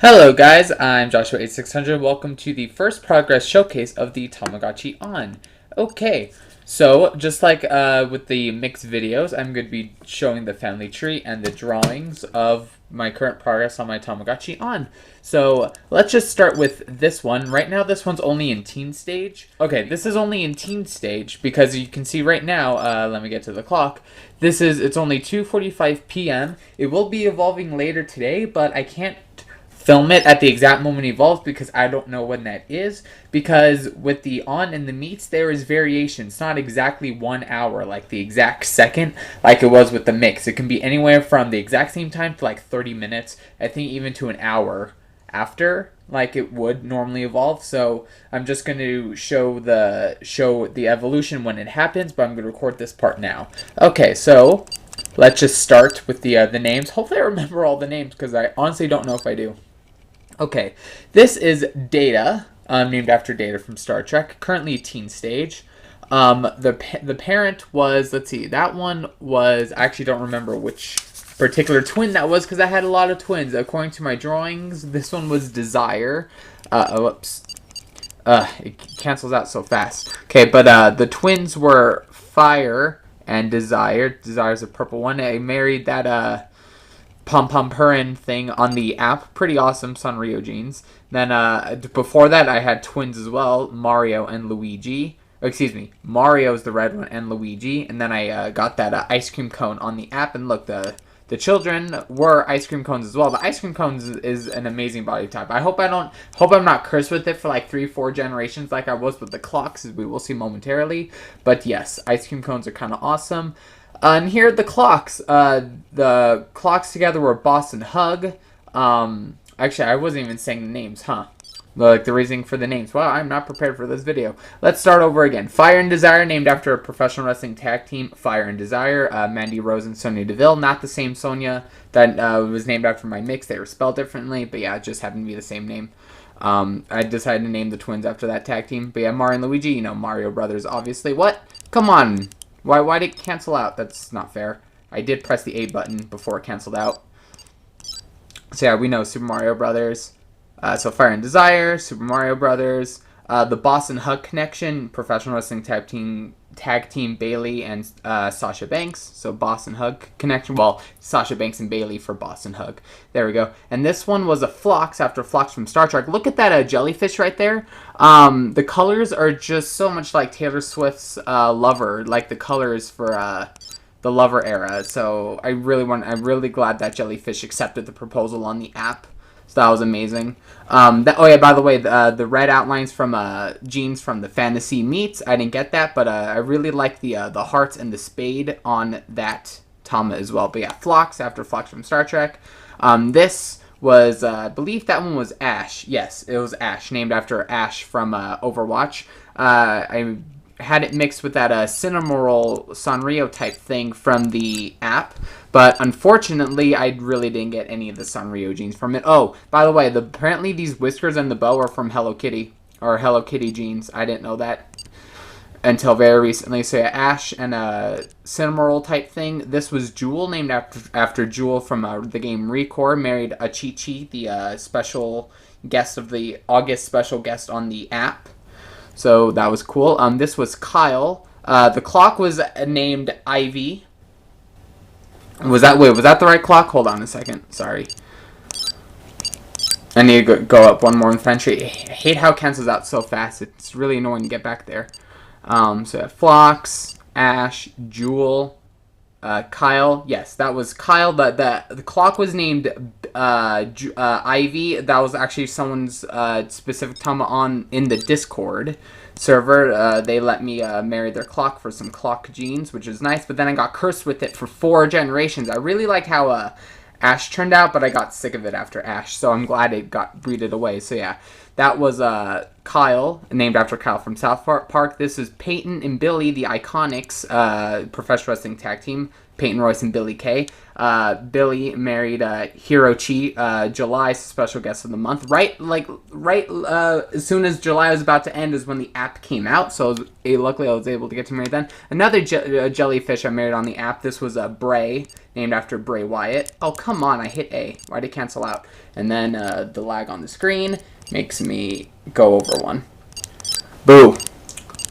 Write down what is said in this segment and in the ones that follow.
Hello guys, I'm Joshua8600. Welcome to the first progress showcase of the Tamagotchi on. Okay, so just like with the mixed videos, I'm going to be showing the family tree and the drawings of my current progress on my Tamagotchi on. So let's just start with this one. Right now this one's only in teen stage. Okay, this is only in teen stage because you can see right now, let me get to the clock. It's only 2:45 p.m. It will be evolving later today, but I can't film it at the exact moment it evolves because I don't know when that is, because with the on and the meets there is variation. It's not exactly 1 hour like the exact second like it was with the mix. It can be anywhere from the exact same time to like 30 minutes, I think even to an hour after like it would normally evolve. So I'm just going to show the evolution when it happens, but I'm going to record this part now. Okay, so let's just start with the names. Hopefully I remember all the names because I honestly don't know if I do. Okay, this is Data, named after Data from Star Trek, currently teen stage. The parent was, let's see, that one was, I actually don't remember which particular twin that was because I had a lot of twins. According to my drawings, this one was Desire. Whoops. It cancels out so fast. Okay, but the twins were Fire and Desire. Desire's a purple one. I married that, Pom Purin thing on the app. Pretty awesome Sanrio jeans. Then before that I had twins as well, Mario and Luigi. Excuse me, Mario's the red one and Luigi. And then I got that ice cream cone on the app. And look, the children were ice cream cones as well. The ice cream cones is an amazing body type. I hope I'm not cursed with it for like 3-4 generations like I was with the clocks, as we will see momentarily. But yes, ice cream cones are kind of awesome. And here are the clocks. The clocks together were Boss and Hug. Actually, I wasn't even saying the names, huh? Like the reasoning for the names. Well, I'm not prepared for this video. Let's start over again. Fire and Desire, named after a professional wrestling tag team, Fire and Desire. Mandy Rose and Sonya Deville. Not the same Sonya that was named after my mix. They were spelled differently, but yeah, it just happened to be the same name. I decided to name the twins after that tag team. But yeah, Mario and Luigi, you know, Mario Brothers, obviously. What? Come on. Why did it cancel out? That's not fair. I did press the A button before it canceled out. So yeah, we know Super Mario Brothers. So Fire and Desire, Super Mario Brothers. The Boss and Hug connection, professional wrestling tag team Bailey and Sasha Banks. So Boss and Hug connection. Well, Sasha Banks and Bailey for Boss and Hug. There we go. And this one was a Phlox after Phlox from Star Trek. Look at that jellyfish right there. The colors are just so much like Taylor Swift's Lover, like the colors for the Lover era. So I'm really glad that jellyfish accepted the proposal on the app. So that was amazing. Oh yeah, by the way, the red outlines from jeans from the Fantasy Meets. I didn't get that, but I really like the hearts and the spade on that Tama as well. But yeah, Phlox after Phlox from Star Trek. This was, I believe that one was Ash. Yes, it was Ash, named after Ash from Overwatch. I had it mixed with that Cinnamoroll Sanrio type thing from the app, but unfortunately I really didn't get any of the Sanrio jeans from it. Oh, by the way, apparently these whiskers and the bow are from Hello Kitty, or Hello Kitty jeans. I didn't know that until very recently. So yeah, Ash and a Cinnamoroll type thing. This was Jewel, named after Jewel from the game Recore, married a Chi-Chi, the special guest of the August special guest on the app. So that was cool. This was Kyle. The clock was named Ivy. Was that the right clock? Hold on a second. Sorry. I need to go up one more inventory. I hate how it cancels out so fast. It's really annoying to get back there. So Phlox, Ash, Jewel, Kyle. Yes, that was Kyle. The clock was named Ivy. That was actually someone's specific Tama in the Discord server. They let me marry their clock for some clock jeans, which is nice. But then I got cursed with it for 4 generations. I really like how Ash turned out, but I got sick of it after Ash. So I'm glad it got breeded away. So yeah, That was Kyle, named after Kyle from South Park. This is Peyton and Billy, the Iconics professional wrestling tag team. Peyton Royce and Billy Kay. Billy married Hirochi. July special guest of the month. Right as soon as July was about to end is when the app came out. So luckily I was able to get to marry then. Another jellyfish I married on the app. This was Bray, named after Bray Wyatt. Oh, come on, I hit A. Why'd it cancel out? And then the lag on the screen makes me go over one. Boo.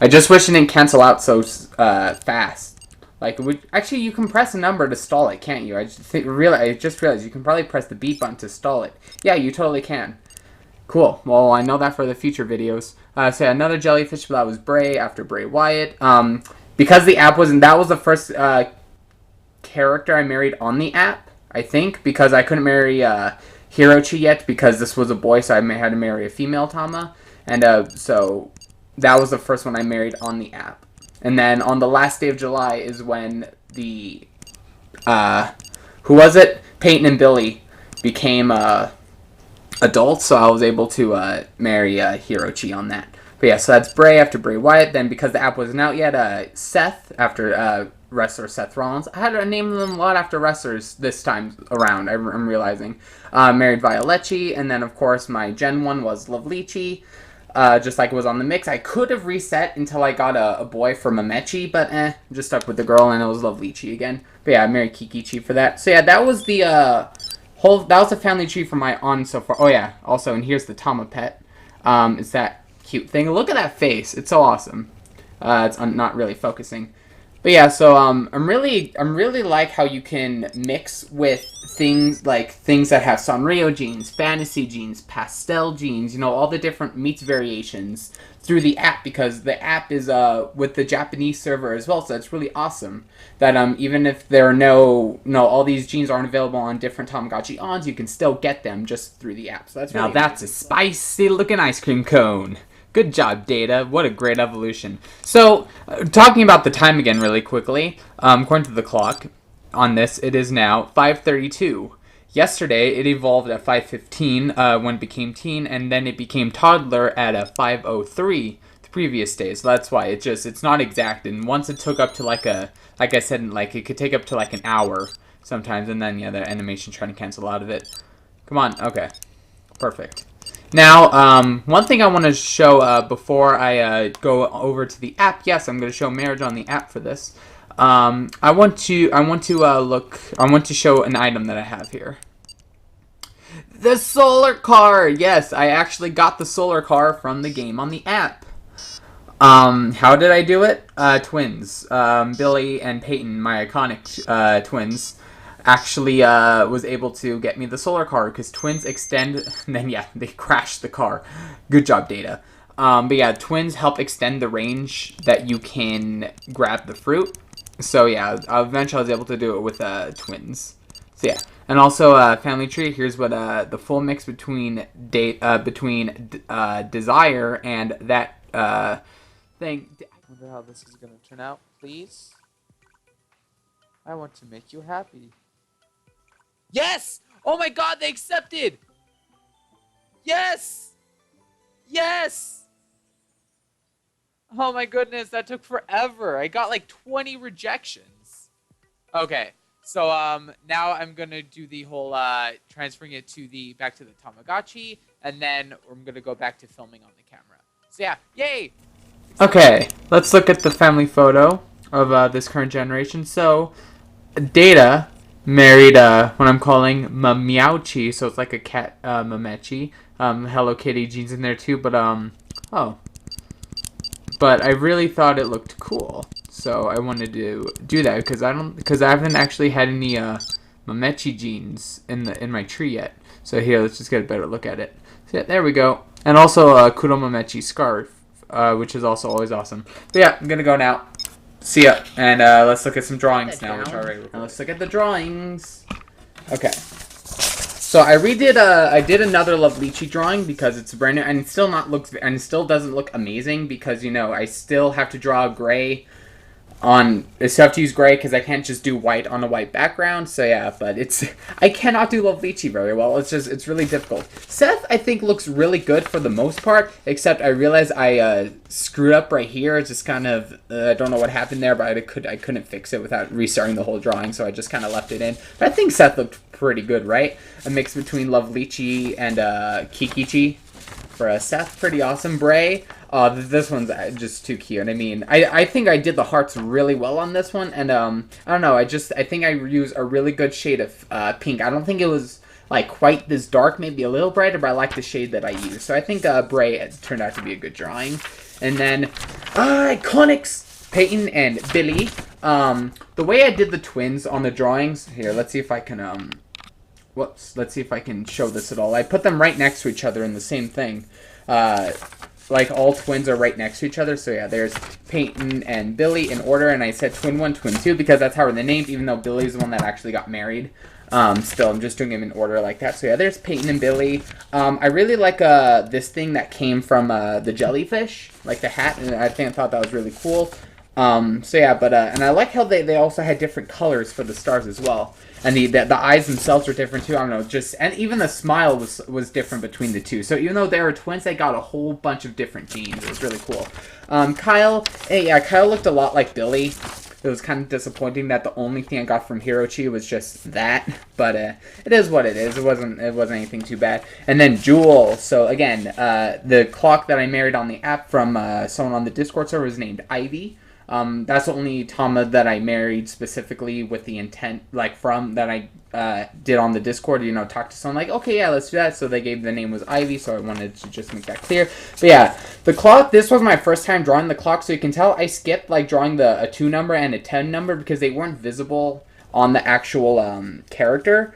I just wish it didn't cancel out so fast. Like, actually, you can press a number to stall it, can't you? I just realized you can probably press the B button to stall it. Yeah, you totally can. Cool. Well, I know that for the future videos. So yeah, another jellyfish, but that was Bray after Bray Wyatt. Because the app wasn't, that was the first character I married on the app, I think, because I couldn't marry Hirochi yet because this was a boy, so I had to marry a female Tama, and so that was the first one I married on the app. And then on the last day of July is when the, who was it? Peyton and Billy became adults, so I was able to marry Hirochi on that. But yeah, so that's Bray after Bray Wyatt. Then because the app wasn't out yet, Seth after wrestler Seth Rollins. I had to name them a lot after wrestlers this time around, I'm realizing. Married Violetti, and then of course my Gen 1 was Lovelici. Just like it was on the mix. I could have reset until I got a boy for Mamechi, but just stuck with the girl, and it was Lovelici again. But yeah, I married Kikichi for that. So yeah, that was the that was the family tree for my on so far. Oh yeah, also, and here's the Tama pet. It's that cute thing. Look at that face. It's so awesome. It's not really focusing. But yeah, so I'm really like how you can mix with things that have Sanrio genes, fantasy genes, pastel genes, you know, all the different meats variations through the app, because the app is with the Japanese server as well. So that's really awesome that even if there are all these genes aren't available on different Tamagotchi ons, you can still get them just through the app. So that's really that's a spicy looking ice cream cone. Good job, Data. What a great evolution. So, talking about the time again really quickly, according to the clock on this, it is now 5:32. Yesterday, it evolved at 5:15 when it became teen, and then it became toddler at 5:03 the previous day. So that's why it's not exact. And once it took up to like I said, it could take up to like an hour sometimes, and then yeah, the animation's trying to cancel out of it. Come on, okay, perfect. Now, one thing I want to show before I go over to the app. Yes, I'm going to show marriage on the app for this. I want to show an item that I have here. The solar car. Yes, I actually got the solar car from the game on the app. How did I do it? Twins. Billy and Peyton, my iconic twins, actually was able to get me the solar car, because twins extend, and then yeah, they crashed the car. Good job, Data. But yeah, twins help extend the range that you can grab the fruit. So yeah, eventually I was able to do it with thwins. So yeah, and also family tree. Here's what the full mix between desire and that thing. I wonder how this is gonna turn out. Please, I want to make you happy. Yes! Oh my god, they accepted! Yes! Yes! Oh my goodness, that took forever. I got like 20 rejections. Okay, so now I'm gonna do the whole transferring it to back to the Tamagotchi, and then I'm gonna go back to filming on the camera. So yeah, yay! Okay, let's look at the family photo of this current generation. So, Data married what I'm calling Meowchi, so it's like a cat, Mamechi. Hello Kitty genes in there too, but but I really thought it looked cool, so I wanted to do that because I haven't actually had any Mamechi genes in my tree yet. So here, let's just get a better look at it. So yeah, there we go, and also Kuro Mamechi scarf, which is also always awesome. But yeah, I'm gonna go now. See ya, and let's look at some drawings now, which are already recorded. Let's look at the drawings. Okay, so I did another Lovelici drawing because it's brand new, and it still doesn't look amazing because, you know, I still have to draw a gray So I have to use gray because I can't just do white on a white background. So yeah, but I cannot do Lovelychi very well. It's really difficult. Seth, I think, looks really good for the most part, except I realized I screwed up right here. It's just kind of, I don't know what happened there, but I couldn't fix it without restarting the whole drawing, so I just kind of left it in. But I think Seth looked pretty good, right? A mix between Lovelychi and Kikichi for Seth. Pretty awesome. Bray. This one's just too cute. I mean, I think I did the hearts really well on this one, and I don't know. I think I used a really good shade of pink. I don't think it was like quite this dark, maybe a little brighter, but I like the shade that I used. So I think Bray turned out to be a good drawing. And then Iconics, Peyton and Billy. The way I did the twins on the drawings here. Let's see if I can let's see if I can show this at all. I put them right next to each other in the same thing. Like all twins are right next to each other. So yeah, there's Peyton and Billy in order, and I said twin 1, twin 2 because that's how they're named, even though Billy's the one that actually got married. Still, I'm just doing them in order like that. So yeah, there's Peyton and Billy. I really like this thing that came from the jellyfish, like the hat, and I thought that was really cool. So yeah, but and I like how they also had different colors for the stars as well. And the eyes themselves are different too. I don't know, and even the smile was different between the two. So even though they were twins, they got a whole bunch of different genes. It was really cool. Kyle, yeah, Kyle looked a lot like Billy. It was kind of disappointing that the only thing I got from Hirochi was just that, but it is what it is. It wasn't anything too bad. And then Jewel. So again, the clock that I married on the app from someone on the Discord server was named Ivy. That's the only Tama that I married specifically with the intent, like from that I did on the Discord, you know, talk to someone like, okay, yeah, let's do that. So they gave the name was Ivy, so I wanted to just make that clear. But yeah, the clock, this was my first time drawing the clock, so you can tell I skipped like drawing a 2 number and a 10 number because they weren't visible on the actual character.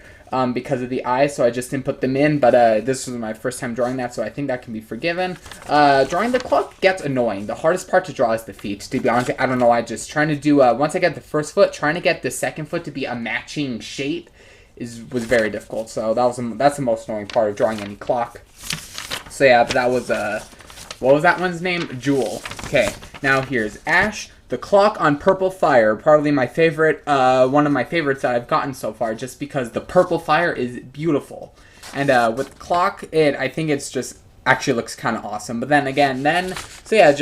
Because of the eyes, so I just didn't put them in, but this was my first time drawing that, so I think that can be forgiven. Drawing the clock gets annoying. The hardest part to draw is the feet. To be honest, I don't know, I just trying to do, once I get the first foot, trying to get the second foot to be a matching shape was very difficult, so that's the most annoying part of drawing any clock. So yeah, but that was, what was that one's name? Jewel. Okay, now here's Ash. The clock on Purple Fire, probably my favorite, one of my favorites that I've gotten so far, just because the purple fire is beautiful. And with the clock, I think it's just actually looks kind of awesome. But then again, so yeah,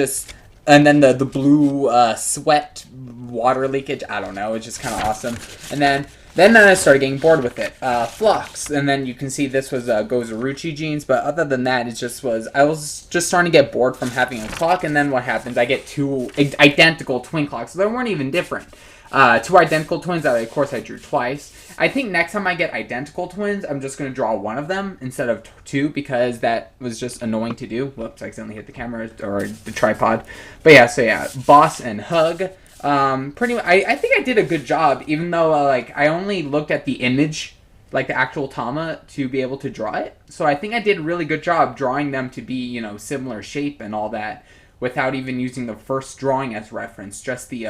and then the blue sweat water leakage, I don't know, it's just kind of awesome. And then I started getting bored with it. Flux, and then you can see this was Gozaruchi jeans, but other than that, I was just starting to get bored from having a clock, and then what happens? I get 2 identical twin clocks, so they weren't even different. 2 identical twins that, of course, I drew twice. I think next time I get identical twins, I'm just going to draw one of them instead of 2, because that was just annoying to do. Whoops, I accidentally hit the camera, or the tripod. But yeah, so yeah, Boss and Hug. I think I did a good job, even though like I only looked at the image, like the actual Tama, to be able to draw it. So I think I did a really good job drawing them to be, you know, similar shape and all that, without even using the first drawing as reference, just the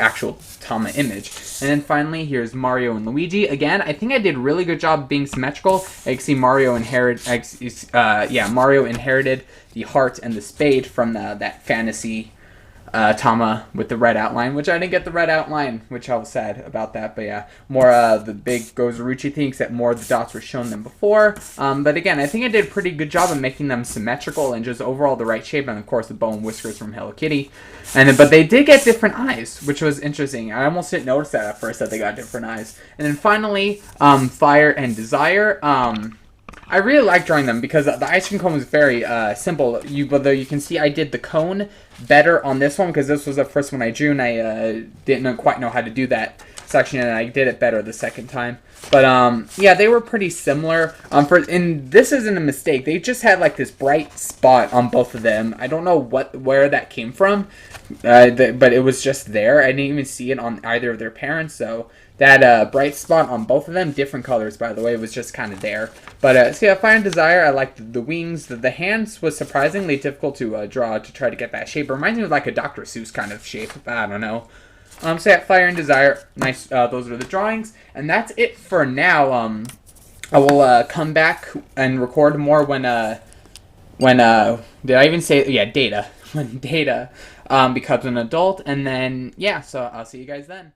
actual Tama image. And then finally, here's Mario and Luigi. Again, I think I did a really good job being symmetrical. I can see Mario inherited the heart and the spade from that fantasy Tama with the red outline, which I didn't get the red outline, which I was sad about that. But yeah, more the big Gozaruchi thing, except more of the dots were shown than before. But again, I think I did a pretty good job of making them symmetrical and just overall the right shape, and of course the bow and whiskers from Hello Kitty. But they did get different eyes, which was interesting. I almost didn't notice that at first, that they got different eyes. And then finally, Fire and Desire. I really like drawing them because the ice cream cone was very simple. Though you can see I did the cone better on this one because this was the first one I drew, and I didn't quite know how to do that section, and I did it better the second time. But yeah, they were pretty similar. And this isn't a mistake. They just had like this bright spot on both of them. I don't know where that came from, but it was just there. I didn't even see it on either of their parents, so. That bright spot on both of them, different colors, by the way, was just kind of there. But, so yeah, Fire and Desire, I liked the wings. The hands was surprisingly difficult to draw to try to get that shape. It reminds me of like a Dr. Seuss kind of shape. I don't know. So yeah, Fire and Desire, nice. Those are the drawings. And that's it for now. I will come back and record more when when did I even say, yeah, Data, when Data becomes an adult, and then yeah, so I'll see you guys then.